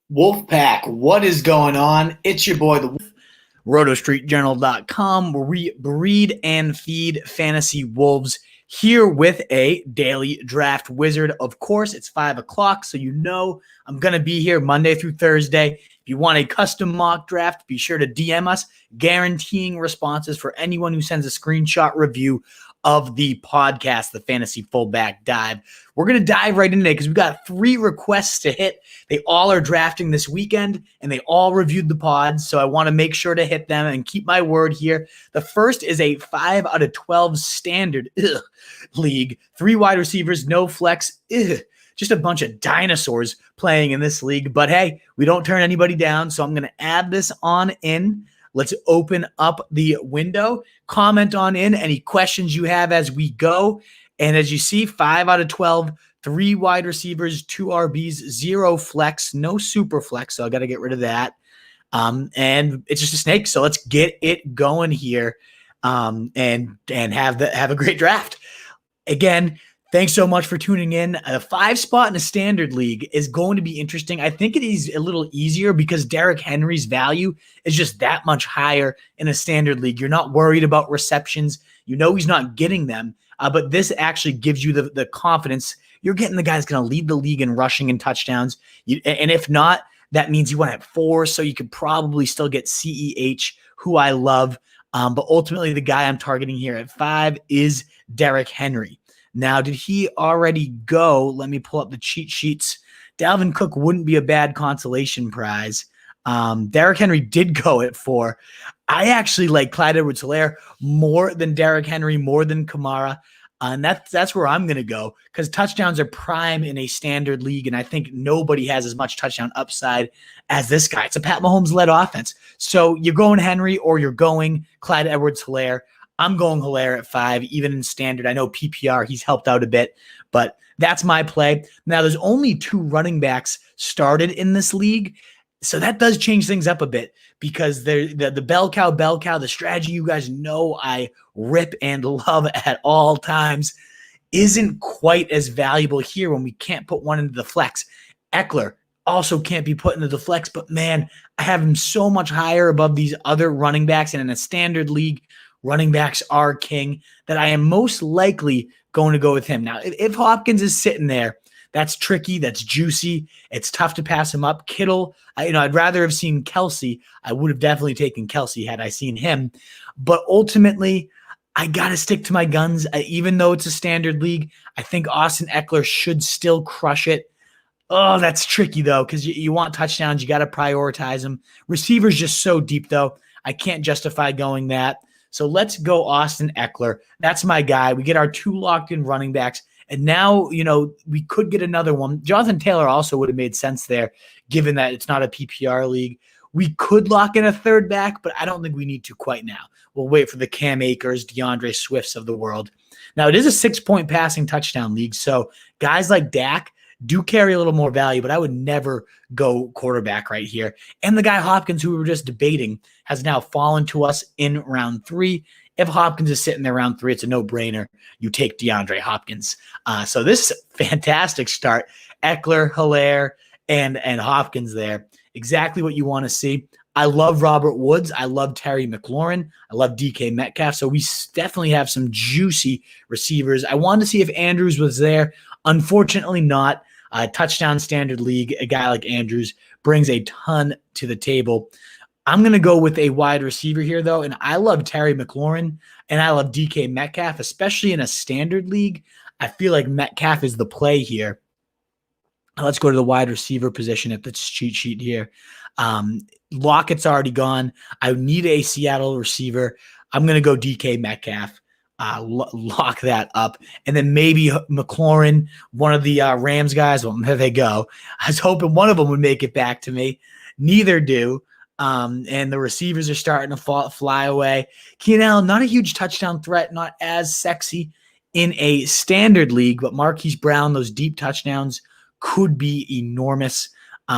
Wolfpack, what is going on? It's your boy, the Wolf. RotoStreetJournal.com, where we breed and feed fantasy wolves, here with a daily draft wizard. Of course, it's 5 o'clock, so you know I'm going to be here Monday through Thursday. If you want a custom mock draft, be sure to DM us, guaranteeing responses for anyone who sends a screenshot review of the podcast, the Fantasy Fullback Dive. We're going to dive right in today because we've got 3 requests to hit. They all are drafting this weekend, and they all reviewed the pod, so I want to make sure to hit them and keep my word here. The first is a 5 out of 12 standard league. 3 wide receivers, no flex. Just a bunch of dinosaurs playing in this league. But hey, we don't turn anybody down, so I'm going to add this on in. Let's open up the window. Comment on in any questions you have as we go. And as you see, 5 out of 12, 3 wide receivers, 2 RBs, 0 flex, no super flex. So I got to get rid of that. And it's just a snake. So let's get it going here and have a great draft. Again, thanks so much for tuning in. A 5 spot in a standard league is going to be interesting. I think it is a little easier because Derrick Henry's value is just that much higher in a standard league. You're not worried about receptions. You know he's not getting them. But this actually gives you the confidence. You're getting the guy that's going to lead the league in rushing and touchdowns. And if not, that means you want to have 4, so you could probably still get CEH, who I love. But ultimately, the guy I'm targeting here at 5 is Derrick Henry. Now, did he already go? Let me pull up the cheat sheets. Dalvin Cook wouldn't be a bad consolation prize. Derrick Henry did go at 4. I actually like Clyde Edwards-Helaire more than Derrick Henry, more than Kamara. And that's where I'm going to go because touchdowns are prime in a standard league, and I think nobody has as much touchdown upside as this guy. It's a Pat Mahomes-led offense. So you're going Henry or you're going Clyde Edwards-Helaire. I'm going Helaire at 5, even in standard. I know PPR, he's helped out a bit, but that's my play. Now, there's only 2 running backs started in this league, so that does change things up a bit because the bell cow, the strategy you guys know I rip and love at all times, isn't quite as valuable here when we can't put one into the flex. Eckler also can't be put into the flex, but man, I have him so much higher above these other running backs, and in a standard league, running backs are king, that I am most likely going to go with him. Now, if Hopkins is sitting there, that's tricky. That's juicy. It's tough to pass him up. Kittle, I'd rather have seen Kelsey. I would have definitely taken Kelsey had I seen him. But ultimately, I got to stick to my guns. Even though it's a standard league, I think Austin Eckler should still crush it. Oh, that's tricky, though, because you want touchdowns. You got to prioritize them. Receivers just so deep, though. I can't justify going that. So let's go Austin Eckler. That's my guy. We get our 2 locked-in running backs. And now, we could get another one. Jonathan Taylor also would have made sense there, given that it's not a PPR league. We could lock in a 3rd back, but I don't think we need to quite now. We'll wait for the Cam Akers, DeAndre Swifts of the world. Now, it is a 6-point passing touchdown league, so guys like Dak do carry a little more value, but I would never go quarterback right here. And the guy Hopkins, who we were just debating, has now fallen to us in round 3. If Hopkins is sitting there round 3, it's a no-brainer. You take DeAndre Hopkins. So this is a fantastic start. Eckler, Helaire, and Hopkins there. Exactly what you want to see. I love Robert Woods. I love Terry McLaurin. I love DK Metcalf. So we definitely have some juicy receivers. I wanted to see if Andrews was there. Unfortunately not. Touchdown standard league, a guy like Andrews brings a ton to the table. I'm going to go with a wide receiver here, though, and I love Terry McLaurin, and I love DK Metcalf, especially in a standard league. I feel like Metcalf is the play here. Let's go to the wide receiver position at the cheat sheet here. Lockett's already gone. I need a Seattle receiver. I'm going to go DK Metcalf. Lock that up. And then maybe McLaurin, one of the Rams guys. Well, there they go. I was hoping one of them would make it back to me. Neither do. And the receivers are starting to fly away. Keenan Allen, not a huge touchdown threat, not as sexy in a standard league, but Marquise Brown, those deep touchdowns could be enormous.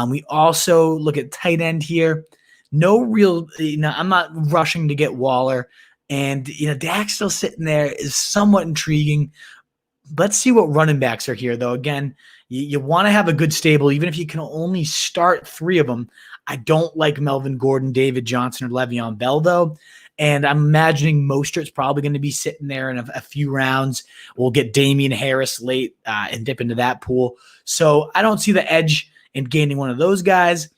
We also look at tight end here. No real, I'm not rushing to get Waller. And, Dak still sitting there is somewhat intriguing. Let's see what running backs are here, though. Again, You want to have a good stable, even if you can only start 3 of them. I don't like Melvin Gordon, David Johnson, or Le'Veon Bell, though. And I'm imagining Mostert's probably going to be sitting there in a few rounds. We'll get Damian Harris late and dip into that pool. So I don't see the edge in gaining one of those guys.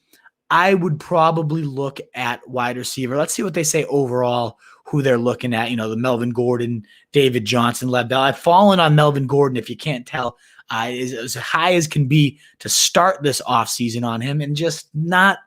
I would probably look at wide receiver. Let's see what they say overall, who they're looking at. The Melvin Gordon, David Johnson, Lev Bell. I've fallen on Melvin Gordon, if you can't tell, is as high as can be to start this offseason on him, and just not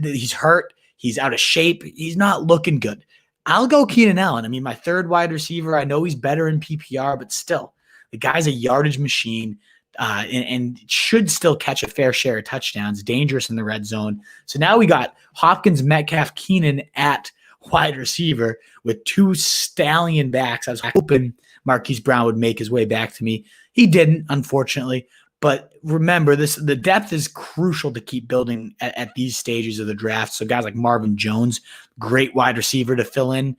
he's hurt. He's out of shape. He's not looking good. I'll go Keenan Allen. I mean, my third wide receiver. I know he's better in PPR, but still, the guy's a yardage machine. And should still catch a fair share of touchdowns, dangerous in the red zone. So now we got Hopkins, Metcalf, Keenan at wide receiver with 2 stallion backs. I was hoping Marquise Brown would make his way back to me. He didn't, unfortunately. But remember, the depth is crucial to keep building at these stages of the draft. So guys like Marvin Jones, great wide receiver to fill in.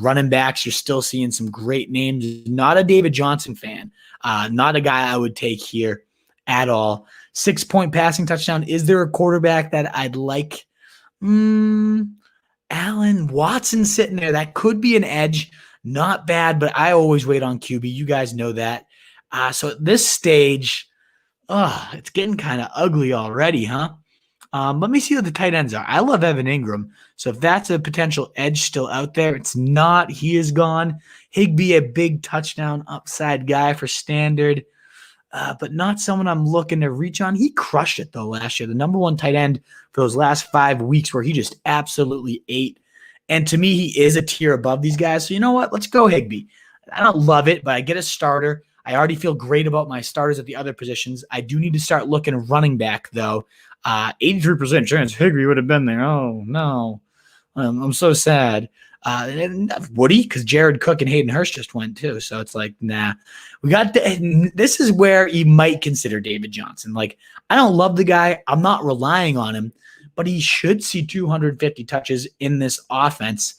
Running backs, you're still seeing some great names. Not a David Johnson fan. Not a guy I would take here at all. 6-point passing touchdown. Is there a quarterback that I'd like? Allen Watson sitting there. That could be an edge. Not bad, but I always wait on QB. You guys know that. So at this stage, it's getting kind of ugly already, huh? Let me see what the tight ends are. I love Evan Ingram. So if that's a potential edge still out there, it's not. He is gone. Higbee, a big touchdown upside guy for standard, but not someone I'm looking to reach on. He crushed it, though, last year. The number 1 tight end for those last 5 weeks where he just absolutely ate. And to me, he is a tier above these guys. So you know what? Let's go Higbee. I don't love it, but I get a starter. I already feel great about my starters at the other positions. I do need to start looking running back, though. 83% chance Higbee would have been there. Oh, no. I'm so sad. Woody, because Jared Cook and Hayden Hurst just went too. So it's like, nah. This is where you might consider David Johnson. Like, I don't love the guy. I'm not relying on him, but he should see 250 touches in this offense.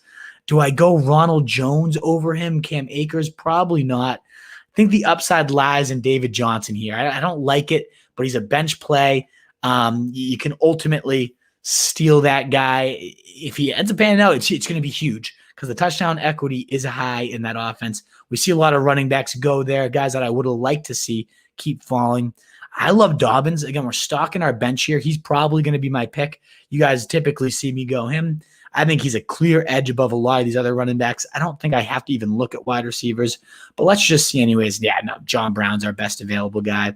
Do I go Ronald Jones over him? Cam Akers? Probably not. I think the upside lies in David Johnson here. I don't like it, but he's a bench play. You can ultimately steal that guy. If he ends up panning out, it's going to be huge because the touchdown equity is high in that offense. We see a lot of running backs go there, guys that I would have liked to see keep falling. I love Dobbins. Again, we're stocking our bench here. He's probably going to be my pick. You guys typically see me go him. I think he's a clear edge above a lot of these other running backs. I don't think I have to even look at wide receivers, but let's just see anyways. Yeah, no, John Brown's our best available guy.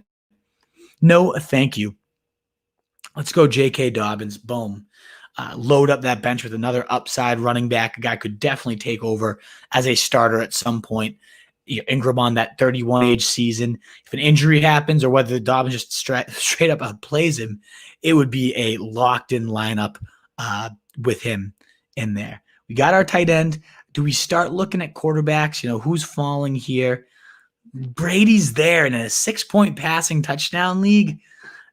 No, thank you. Let's go J.K. Dobbins. Boom. Load up that bench with another upside running back. A guy could definitely take over as a starter at some point. Ingram on that 31-age season. If an injury happens or whether Dobbins just straight up outplays him, it would be a locked-in lineup with him in there. We got our tight end. Do we start looking at quarterbacks? Who's falling here? Brady's there in a 6-point passing touchdown league.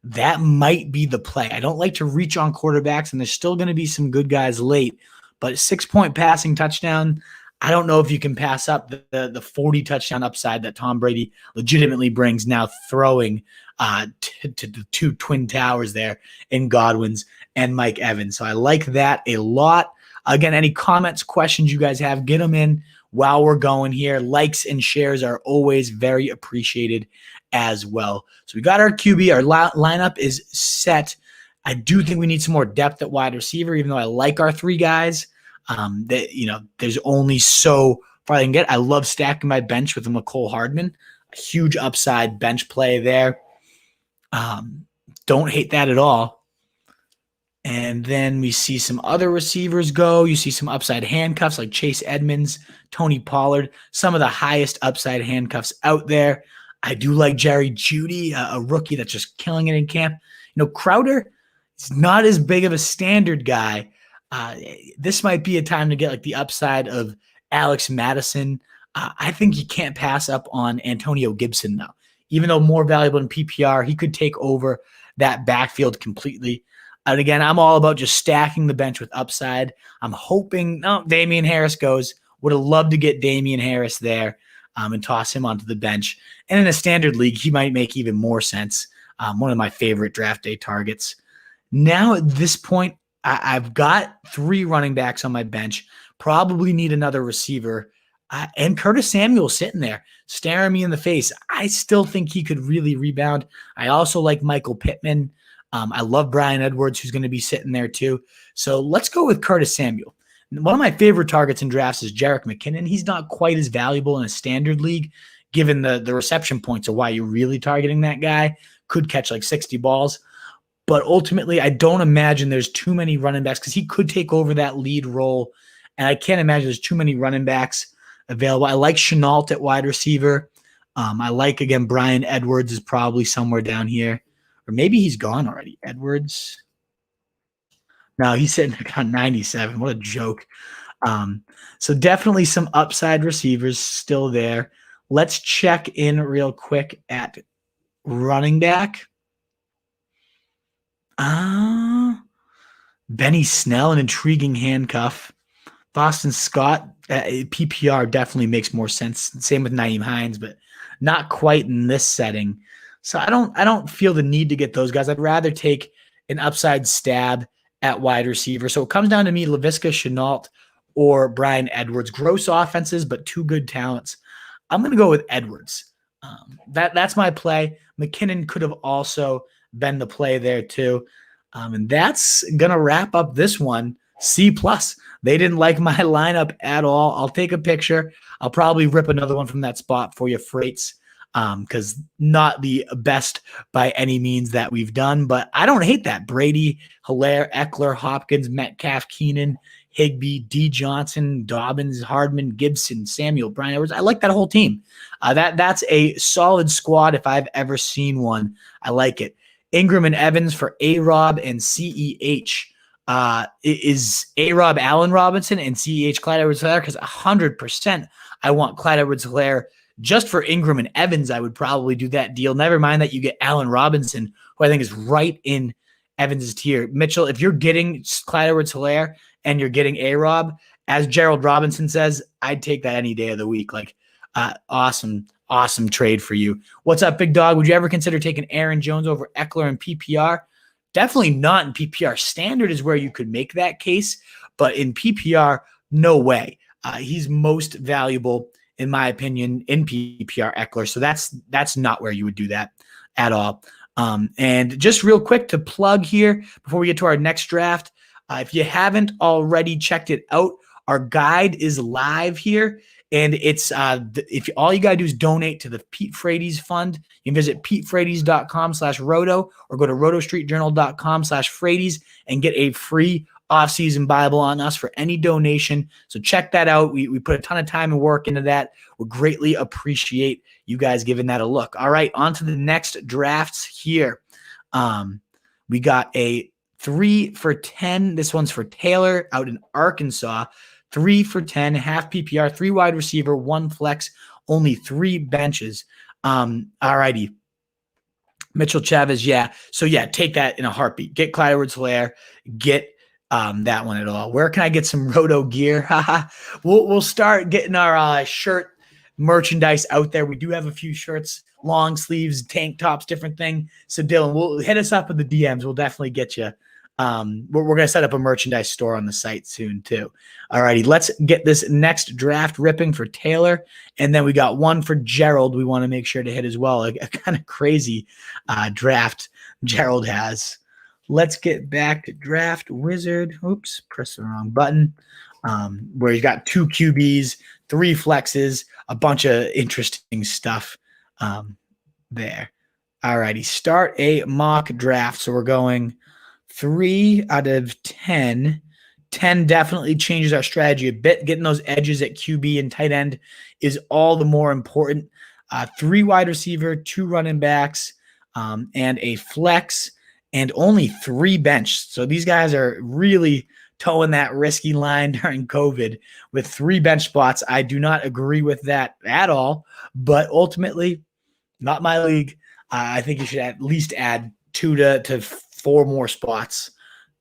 That might be the play. I don't like to reach on quarterbacks, and there's still going to be some good guys late. But 6-point passing touchdown, I don't know if you can pass up the 40 touchdown upside that Tom Brady legitimately brings now throwing to the 2 twin towers there in Godwin's and Mike Evans. So I like that a lot. Again, any comments, questions you guys have, get them in while we're going here. Likes and shares are always very appreciated as well. So we got our QB. Our lineup is set. I do think we need some more depth at wide receiver, even though I like our 3 guys. There's only so far I can get. I love stacking my bench with a McCole Hardman. A huge upside bench play there. Don't hate that at all. And then we see some other receivers go. You see some upside handcuffs like Chase Edmonds, Tony Pollard, some of the highest upside handcuffs out there. I do like Jerry Jeudy, a rookie that's just killing it in camp. Crowder is not as big of a standard guy. This might be a time to get like the upside of Alex Madison. I think you can't pass up on Antonio Gibson, though. Even though more valuable in PPR, he could take over that backfield completely. And again, I'm all about just stacking the bench with upside. I'm hoping Damian Harris goes. Would have loved to get Damian Harris there and toss him onto the bench. And in a standard league, he might make even more sense One of my favorite draft day targets. Now at this point, I've got 3 running backs on my bench. Probably need another receiver. And Curtis Samuel sitting there staring me in the face. I still think he could really rebound. I also like Michael Pittman. I love Brian Edwards, who's going to be sitting there too. So let's go with Curtis Samuel. One of my favorite targets in drafts is Jerick McKinnon. He's not quite as valuable in a standard league, given the reception points of why you're really targeting that guy. Could catch like 60 balls. But ultimately, I don't imagine there's too many running backs because he could take over that lead role. And I can't imagine there's too many running backs available. I like Chenault at wide receiver. I like, again, Brian Edwards is probably somewhere down here. Or maybe he's gone already. Edwards. No, he's sitting on 97. What a joke. So definitely some upside receivers still there. Let's check in real quick at running back. Benny Snell, an intriguing handcuff. Boston Scott, PPR definitely makes more sense. Same with Nyheim Hines, but not quite in this setting. So I don't feel the need to get those guys. I'd rather take an upside stab at wide receiver. So it comes down to me, Laviska Shenault or Brian Edwards. Gross offenses, but 2 good talents. I'm going to go with Edwards. That's my play. McKinnon could have also been the play there too. And that's going to wrap up this one. C+. They didn't like my lineup at all. I'll take a picture. I'll probably rip another one from that spot for you, Freights, because not the best by any means that we've done. But I don't hate that. Brady, Hilaire, Eckler, Hopkins, Metcalf, Keenan, Higbee, D. Johnson, Dobbins, Hardman, Gibson, Samuel, Brian Edwards. I like that whole team. That's a solid squad if I've ever seen one. I like it. Ingram and Evans for A-Rob and CEH. Is A-Rob Allen Robinson and CEH Clyde Edwards-Helaire? Because 100% I want Clyde Edwards-Helaire. Just for Ingram and Evans, I would probably do that deal. Never mind that you get Allen Robinson, who I think is right in Evans' tier. Mitchell, if you're getting Clyde Edwards-Helaire and you're getting A-Rob, as Gerald Robinson says, I'd take that any day of the week. Like, awesome trade for you. What's up, big dog? Would you ever consider taking Aaron Jones over Eckler in PPR? Definitely not in PPR. Standard is where you could make that case, but in PPR, no way. He's most valuable, in my opinion, in PPR, Eckler. So that's not where you would do that at all. And just real quick to plug here before we get to our next draft, if you haven't already checked it out, our guide is live here. And it's if all you got to do is donate to the Pete Frates Fund. You can visit petefrates.com/roto or go to rotostreetjournal.com/Frates and get a free off-season Bible on us for any donation. So check that out. We put a ton of time and work into that. We'll greatly appreciate you guys giving that a look. All right, on to the next drafts here. We got a 3 for 10. This one's for Taylor out in Arkansas. 3 for 10, half PPR, 3 wide receiver, 1 flex, only 3 benches. All righty. Mitchell Chavez, yeah. So, yeah, take that in a heartbeat. Get Clyde Edwards-Helaire. Get that one at all. Where can I get some Roto gear? We'll start getting our shirt merchandise out there. We do have a few shirts, long sleeves, tank tops, different thing. So, Dylan, we'll hit us up with the DMs. We'll definitely get you. We're going to set up a merchandise store on the site soon too. All righty, let's get this next draft ripping for Taylor. And then we got one for Gerald we want to make sure to hit as well. A kind of crazy draft Gerald has. Let's get back to Draft Wizard. Oops, press the wrong button. Where he's got 2 QBs, 3 flexes, a bunch of interesting stuff there. All righty, start a mock draft. So we're going 3 out of 10. 10 definitely changes our strategy a bit. Getting those edges at QB and tight end is all the more important. 3 wide receiver, 2 running backs, and a flex, and only 3 bench. So these guys are really towing that risky line during COVID with 3 bench spots. I do not agree with that at all, but ultimately, not my league. I think you should at least add 2 to 4 more spots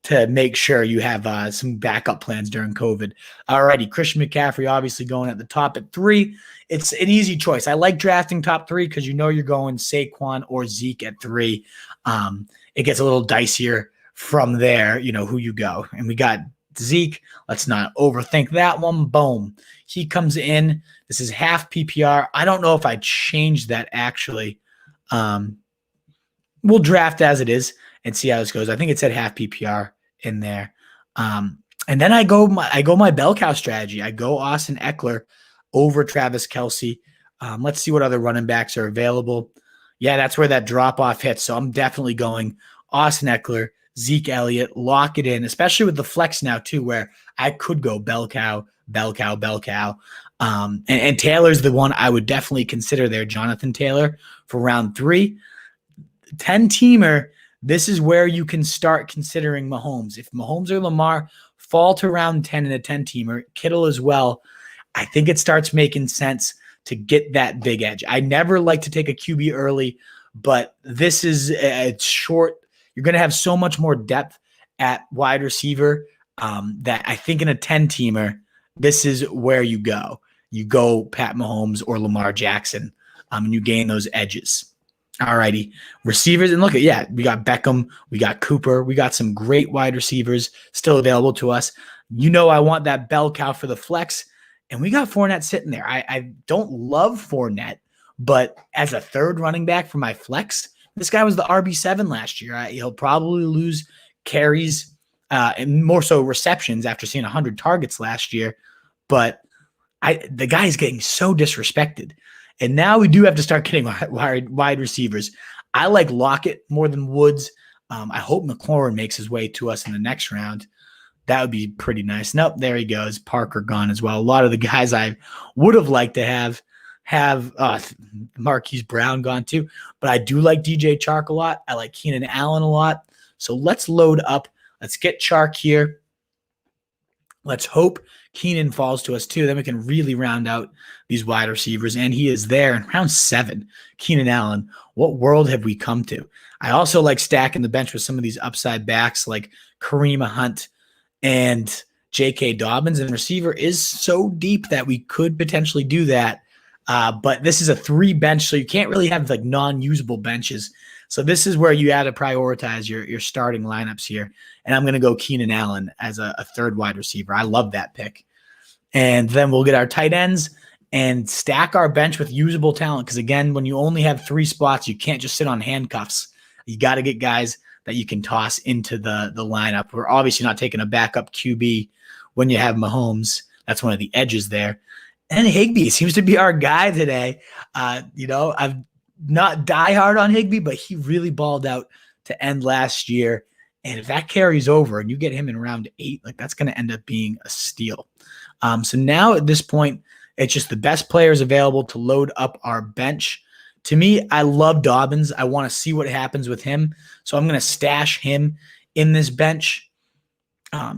to make sure you have some backup plans during COVID. Alrighty, Christian McCaffrey obviously going at the top at 3. It's an easy choice. I like drafting top 3 because you know you're going Saquon or Zeke at 3. It gets a little dicier from there, who you go. And we got Zeke. Let's not overthink that one. Boom. He comes in. This is half PPR. I don't know if I changed that actually. We'll draft as it is and see how this goes. I think it said half PPR in there. And then I go my bell cow strategy. I go Austin Eckler over Travis Kelce. Let's see what other running backs are available. Yeah, that's where that drop-off hits. So I'm definitely going Austin Eckler, Zeke Elliott, lock it in, especially with the flex now too, where I could go bell cow. And Taylor's the one I would definitely consider there, Jonathan Taylor, for round 3. 10-teamer, this is where you can start considering Mahomes. If Mahomes or Lamar fall to round 10 in a 10-teamer, Kittle as well, I think it starts making sense to get that big edge. I never like to take a QB early, but this is a short. You're going to have so much more depth at wide receiver that I think in a 10-teamer, this is where you go. You go Pat Mahomes or Lamar Jackson, and you gain those edges. All righty. Receivers, and look at, we got Beckham, we got Cooper, we got some great wide receivers still available to us. I want that bell cow for the flex, and we got Fournette sitting there. I don't love Fournette, but as a third running back for my flex, this guy was the RB7 last year. He'll probably lose carries and more so receptions after seeing 100 targets last year, but the guy is getting so disrespected. And now we do have to start getting wide receivers. I like Lockett more than Woods. I hope McLaurin makes his way to us in the next round. That would be pretty nice. Nope, there he goes. Parker gone as well. A lot of the guys I would have liked to have Marquise Brown gone too. But I do like DJ Chark a lot. I like Keenan Allen a lot. So let's load up. Let's get Chark here. Let's hope Keenan falls to us too. Then we can really round out these wide receivers. And he is there in round 7. Keenan Allen. What world have we come to? I also like stacking the bench with some of these upside backs like Kareem Hunt and J.K. Dobbins. And receiver is so deep that we could potentially do that. But this is a 3 bench, so you can't really have like non-usable benches. So this is where you have to prioritize your starting lineups here. And I'm going to go Keenan Allen as a third wide receiver. I love that pick. And then we'll get our tight ends and stack our bench with usable talent. Because again, when you only have 3 spots, you can't just sit on handcuffs. You got to get guys that you can toss into the lineup. We're obviously not taking a backup QB when you have Mahomes. That's one of the edges there. And Higbee seems to be our guy today. I've not diehard on Higbee, but he really balled out to end last year. And if that carries over and you get him in round 8, like that's going to end up being a steal. So now at this point, it's just the best players available to load up our bench. To me, I love Dobbins. I want to see what happens with him. So I'm going to stash him in this bench.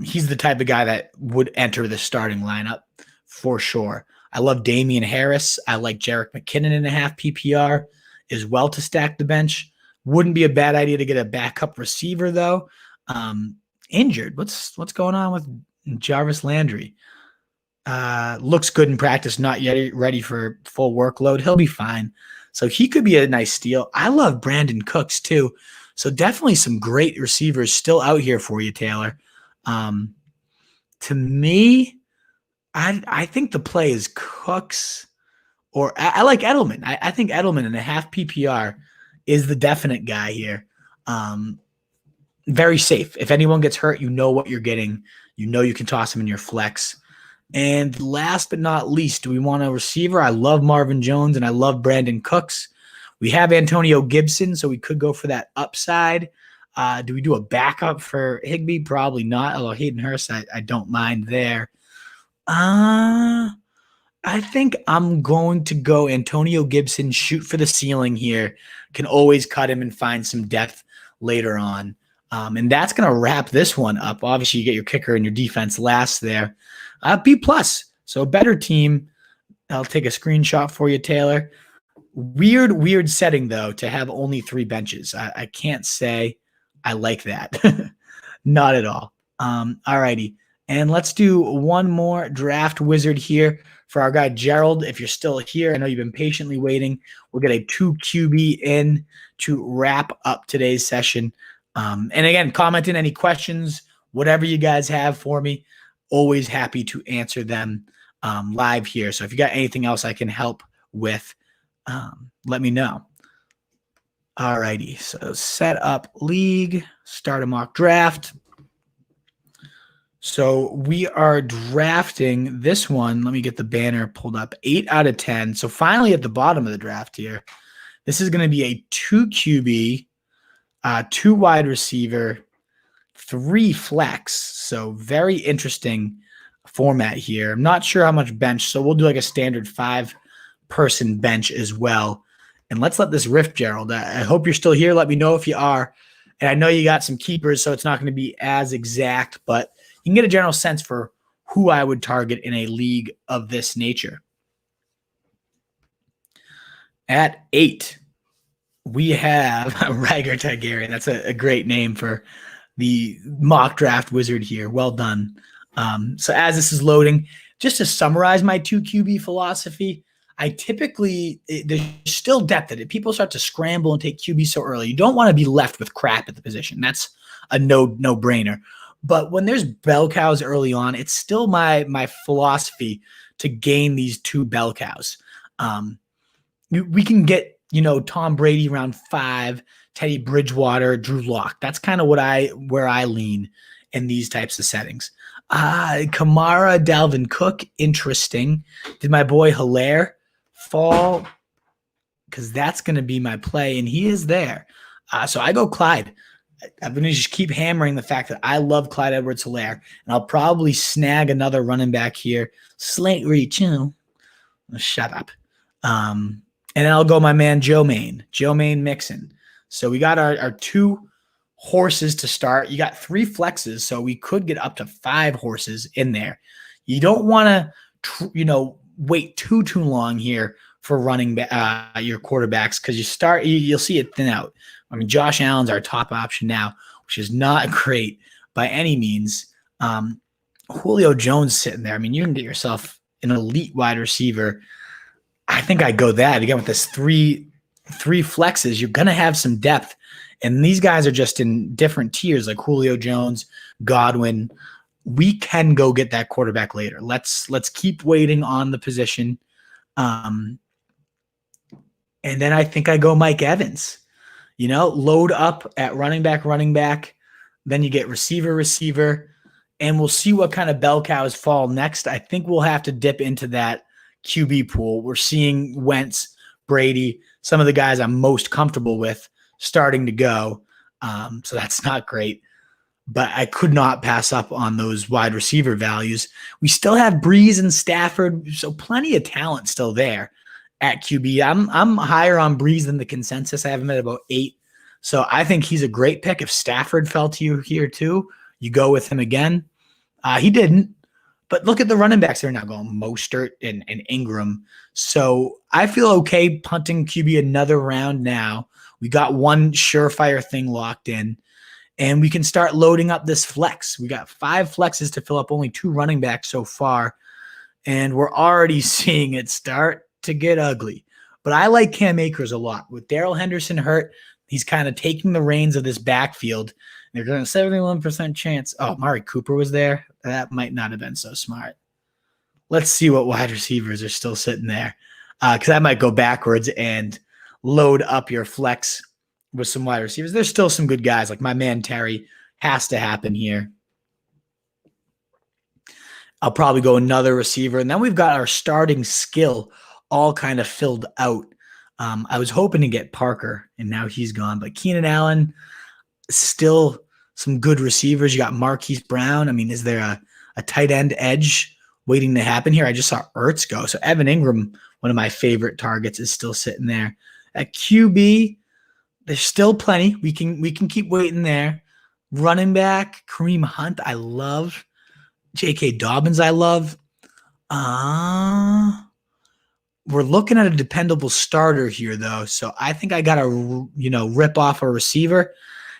He's the type of guy that would enter the starting lineup for sure. I love Damian Harris. I like Jerick McKinnon in a half PPR as well to stack the bench. Wouldn't be a bad idea to get a backup receiver though. Injured. What's going on with Jarvis Landry? Looks good in practice, not yet ready for full workload. He'll be fine. So he could be a nice steal. I love Brandon Cooks too. So definitely some great receivers still out here for you, Taylor. To me, I think the play is Cooks, or I like Edelman. I think Edelman in a half PPR is the definite guy here. Very safe. If anyone gets hurt, you know what you're getting. You know you can toss him in your flex. And last but not least, do we want a receiver? I love Marvin Jones and I love Brandon Cooks. We have Antonio Gibson, so we could go for that upside. Do we do a backup for Higbee? Probably not, although Hayden Hurst, I don't mind there. I think I'm going to go Antonio Gibson, shoot for the ceiling here. Can always cut him and find some depth later on. And that's going to wrap this one up. Obviously, you get your kicker and your defense last there. B+. So a better team. I'll take a screenshot for you, Taylor. Weird setting, though, to have only 3 benches. I can't say I like that. Not at all. All righty. And let's do one more draft wizard here for our guy Gerald. If you're still here, I know you've been patiently waiting. We'll get a 2 QB in to wrap up today's session. And again, comment in any questions, whatever you guys have for me. Always happy to answer them live here. So if you got anything else I can help with, let me know. All righty. So set up league, start a mock draft. So we are drafting this one. Let me get the banner pulled up. 8 out of 10. So finally at the bottom of the draft here, this is going to be a 2 QB, 2 wide receiver, 3 flex. So very interesting format here. I'm not sure how much bench. So we'll do like a standard 5-person bench as well. And let's let this riff, Gerald. I hope you're still here. Let me know if you are. And I know you got some keepers, so it's not going to be as exact, but you can get a general sense for who I would target in a league of this nature. At 8, we have Rager Tigerian. That's a great name for the mock draft wizard here. Well done. So as this is loading, just to summarize my 2 QB philosophy, I typically, there's still depth in it. People start to scramble and take QB so early. You don't want to be left with crap at the position. That's a no-brainer. But when there's bell cows early on, it's still my philosophy to gain these 2 bell cows. We can get, Tom Brady around 5, Teddy Bridgewater, Drew Lock. That's kind of where I lean in these types of settings. Kamara, Dalvin Cook, interesting. Did my boy Hilaire fall? Because that's going to be my play, and he is there. So I go Clyde. I'm going to just keep hammering the fact that I love Clyde Edwards-Hilaire, and I'll probably snag another running back here. Slate reach, shut up. And then I'll go my man Joe Main Mixon. So we got our 2 horses to start. You got 3 flexes, so we could get up to 5 horses in there. You don't want to, wait too long here for running your quarterbacks because you'll see it thin out. I mean, Josh Allen's our top option now, which is not great by any means. Julio Jones sitting there. I mean, you can get yourself an elite wide receiver. I think I'd go that. Again, with this three flexes, you're going to have some depth. And these guys are just in different tiers, like Julio Jones, Godwin. We can go get that quarterback later. Let's keep waiting on the position. And then I think I go Mike Evans. Load up at running back. Then you get receiver, and we'll see what kind of bell cows fall next. I think we'll have to dip into that QB pool. We're seeing Wentz, Brady, some of the guys I'm most comfortable with starting to go. So that's not great. But I could not pass up on those wide receiver values. We still have Breeze and Stafford, so plenty of talent still there at QB. I'm higher on Breeze than the consensus. I have him at about 8. So I think he's a great pick. If Stafford fell to you here too, you go with him again. He didn't. But look at the running backs they're now going, Mostert and Ingram. So I feel okay punting QB another round now. We got one surefire thing locked in, and we can start loading up this flex. We got 5 flexes to fill up, only 2 running backs so far, and we're already seeing it start to get ugly. But I like Cam Akers a lot. With Darrell Henderson hurt, he's kind of taking the reins of this backfield. They're going to 71% chance. Oh, Amari Cooper was there. That might not have been so smart. Let's see what wide receivers are still sitting there, because I might go backwards and load up your flex with some wide receivers. There's still some good guys, like my man Terry. Has to happen here. I'll probably go another receiver, and then we've got our starting skill all kind of filled out. I was hoping to get Parker, and now he's gone. But Keenan Allen, still some good receivers. You got Marquise Brown. I mean, is there a tight end edge waiting to happen here? I just saw Ertz go. So Evan Ingram, one of my favorite targets, is still sitting there. At QB, there's still plenty. We can keep waiting there. Running back, Kareem Hunt, I love. J.K. Dobbins, I love. We're looking at a dependable starter here, though. So I think I got to, rip off a receiver.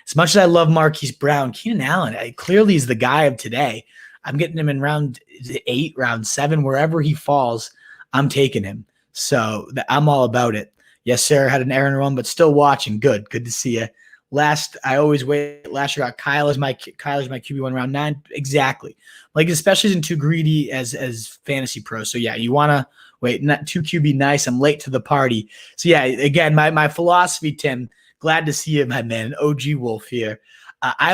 As much as I love Marquise Brown, Keenan Allen clearly is the guy of today. I'm getting him in round 8, round 7, wherever he falls, I'm taking him. So I'm all about it. Yes, sir. Had an errand run, but still watching. Good to see you. I always wait. Last year got Kyler's my QB1 round 9. Exactly. Like, especially isn't too greedy as fantasy pros. So yeah, you want to wait. Not 2 QB, nice. I'm late to the party. So yeah, again, my philosophy, Tim. Glad to see you, my man. OG Wolf here. I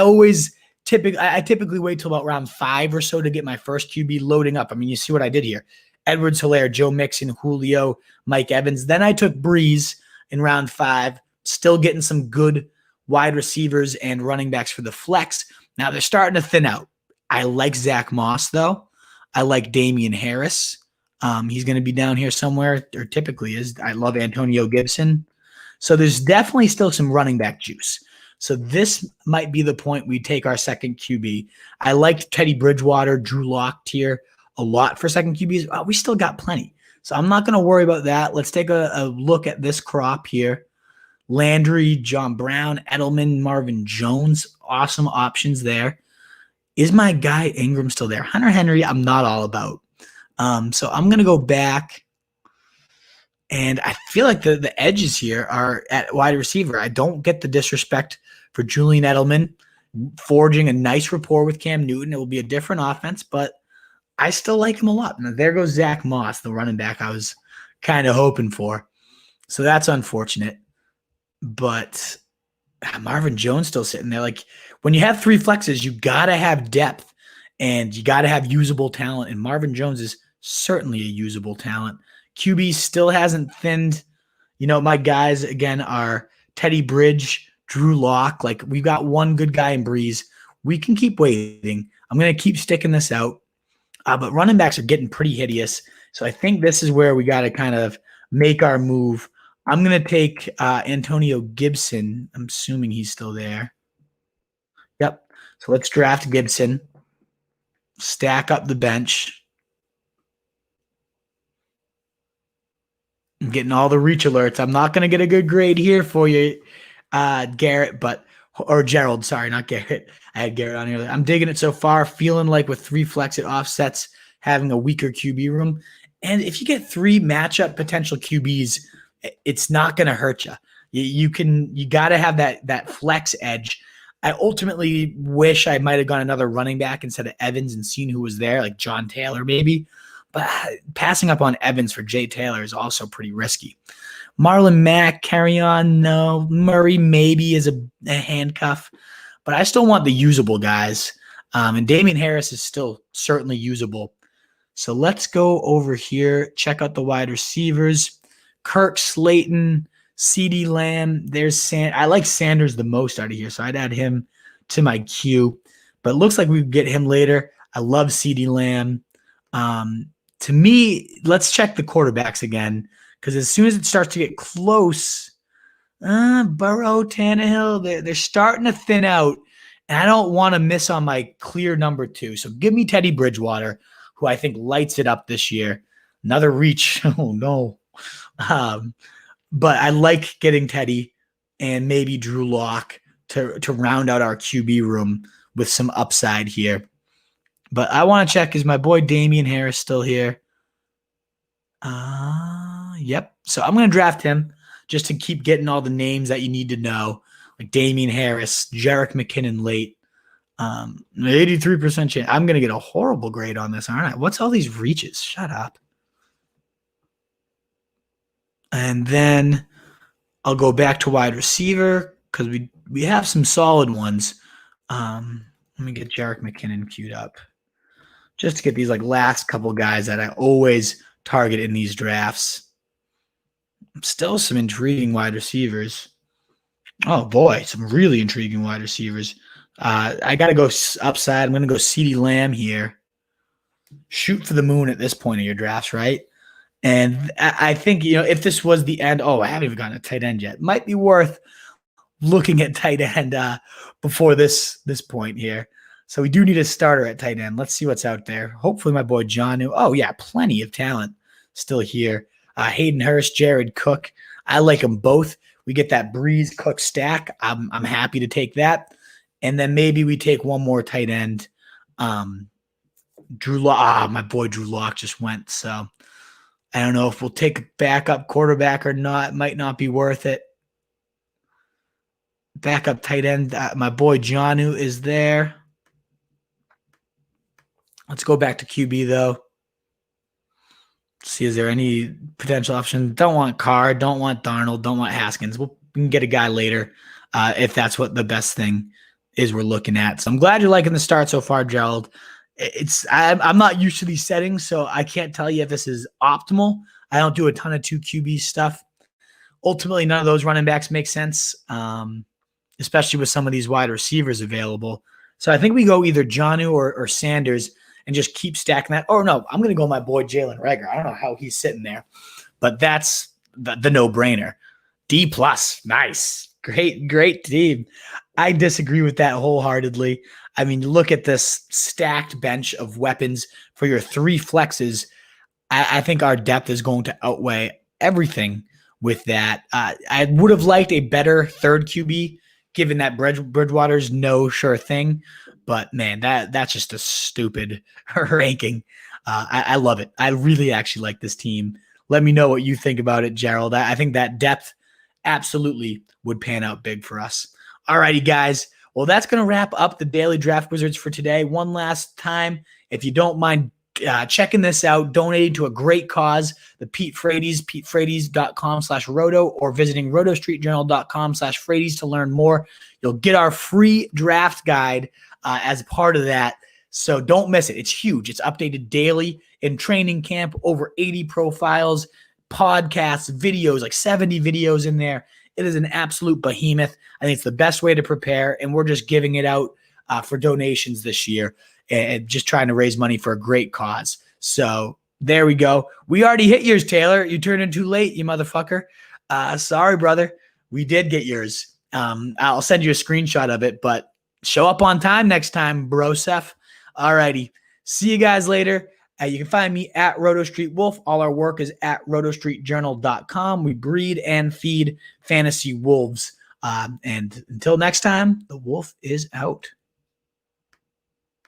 typically wait till about round 5 or so to get my first QB loading up. I mean, you see what I did here. Edwards-Helaire, Joe Mixon, Julio, Mike Evans. Then I took Breeze in round 5, still getting some good wide receivers and running backs for the flex. Now they're starting to thin out. I like Zach Moss, though. I like Damian Harris. He's going to be down here somewhere, or typically is. I love Antonio Gibson. So there's definitely still some running back juice. So this might be the point we take our second QB. I liked Teddy Bridgewater, Drew Lock tier a lot for second QBs. We still got plenty. So I'm not going to worry about that. Let's take a look at this crop here. Landry, John Brown, Edelman, Marvin Jones. Awesome options there. Is my guy Ingram still there? Hunter Henry, I'm not all about. So I'm going to go back. And I feel like the edges here are at wide receiver. I don't get the disrespect for Julian Edelman forging a nice rapport with Cam Newton. It will be a different offense, but I still like him a lot. Now, there goes Zach Moss, the running back I was kind of hoping for. So that's unfortunate. But Marvin Jones still sitting there. Like, when you have 3 flexes, you got to have depth and you got to have usable talent. And Marvin Jones is certainly a usable talent. QB still hasn't thinned. You know, my guys, again, are Teddy Bridge, Drew Lock. Like, we've got one good guy in Breeze. We can keep waiting. I'm going to keep sticking this out. But running backs are getting pretty hideous. So I think this is where we got to kind of make our move. I'm going to take Antonio Gibson. I'm assuming he's still there. Yep. So let's draft Gibson. Stack up the bench. I'm getting all the reach alerts. I'm not going to get a good grade here for you, Garrett, or Gerald. Sorry, not Garrett. I had Garrett on here. I'm digging it so far, feeling like with 3 flex, it offsets having a weaker QB room. And if you get 3 matchup potential QBs, it's not going to hurt you. You got to have that flex edge. I ultimately wish I might have gone another running back instead of Evans and seen who was there, like John Taylor maybe. But passing up on Evans for Jay Taylor is also pretty risky. Marlon Mack, carry on, no. Murray maybe is a handcuff. But I still want the usable guys. And Damian Harris is still certainly usable. So let's go over here, check out the wide receivers. Kirk, Slayton, CeeDee Lamb. I like Sanders the most out of here, so I'd add him to my queue. But it looks like we get him later. I love CeeDee Lamb. To me, let's check the quarterbacks again, because as soon as it starts to get close, Burrow, Tannehill, they're starting to thin out, and I don't want to miss on my clear number 2. So give me Teddy Bridgewater, who I think lights it up this year. Another reach. Oh, no. But I like getting Teddy and maybe Drew Lock to round out our QB room with some upside here. But I want to check, is my boy Damian Harris still here? Yep. So I'm going to draft him just to keep getting all the names that you need to know, like Damian Harris, Jerick McKinnon late. 83% chance. I'm going to get a horrible grade on this, aren't I? What's all these reaches? Shut up. And then I'll go back to wide receiver because we have some solid ones. Let me get Jerick McKinnon queued up just to get these like last couple guys that I always target in these drafts. Still some intriguing wide receivers. Oh boy, some really intriguing wide receivers. I got to go upside. I'm going to go CeeDee Lamb here. Shoot for the moon at this point of your drafts, right? And I think, if this was the end, I haven't even gotten a tight end yet. Might be worth looking at tight end before this point here. So we do need a starter at tight end. Let's see what's out there. Hopefully my boy John. Oh, yeah, plenty of talent still here. Hayden Hurst, Jared Cook. I like them both. we get that Breeze Cook stack, I'm happy to take that. And then maybe we take one more tight end. Drew Lock. My boy Drew Lock just went. So I don't know if we'll take a backup quarterback or not. It might not be worth it. Backup tight end. My boy Jonnu is there. Let's go back to QB though. See, is there any potential option? Don't want Carr, don't want Darnold, don't want Haskins. We can get a guy later if that's what the best thing is we're looking at. So I'm glad you're liking the start so far, Gerald. I'm not used to these settings, so I can't tell you if this is optimal. I don't do a ton of 2 QB stuff. Ultimately, none of those running backs make sense, especially with some of these wide receivers available. So I think we go either Jonnu or Sanders and just keep stacking that. Or no, I'm going to go my boy Jalen Reagor. I don't know how he's sitting there, but that's the no-brainer. D+, nice. Great team. I disagree with that wholeheartedly. I mean, look at this stacked bench of weapons for your 3 flexes. I think our depth is going to outweigh everything with that. I would have liked a better third QB, given that Bridgewater's no sure thing. But, man, that's just a stupid ranking. I love it. I really actually like this team. Let me know what you think about it, Gerald. I think that depth absolutely would pan out big for us. All righty, guys. Well, that's going to wrap up the Daily Draft Wizards for today. One last time, if you don't mind checking this out, donating to a great cause, the Pete Frates, petefrates.com/roto, or visiting rotostreetjournal.com/frates to learn more. You'll get our free draft guide as part of that. So don't miss it. It's huge. It's updated daily in training camp, over 80 profiles, podcasts, videos, like 70 videos in there. It is an absolute behemoth. I think it's the best way to prepare, and we're just giving it out for donations this year and just trying to raise money for a great cause. So there we go. We already hit yours, Taylor. You turned in too late, you motherfucker. Sorry, brother. We did get yours. I'll send you a screenshot of it, but show up on time next time, brosef. All righty. See you guys later. You can find me at Roto Street Wolf. All our work is at rotostreetjournal.com. We breed and feed fantasy wolves. And until next time, the wolf is out.